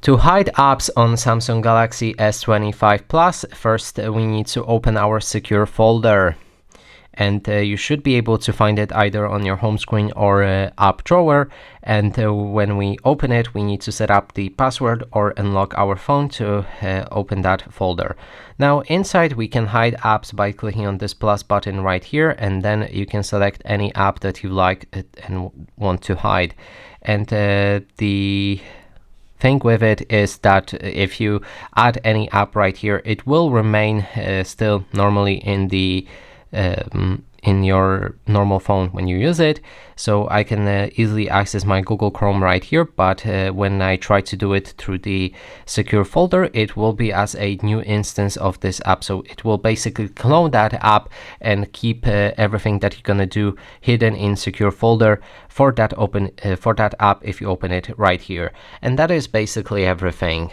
To hide apps on Samsung Galaxy S25 Plus, first we need to open our secure folder. And you should be able to find it either on your home screen or app drawer. And when we open it, we need to set up the password or unlock our phone to open that folder. Now inside we can hide apps by clicking on this plus button right here, and then you can select any app that you like and want to hide. And the thing with it is that if you add any app right here, it will remain still normally in the in your normal phone when you use it. So I can easily access my Google Chrome right here, but when I try to do it through the secure folder, it will be as a new instance of this app. So it will basically clone that app and keep everything that you're gonna do hidden in secure folder for that app if you open it right here. And that is basically everything.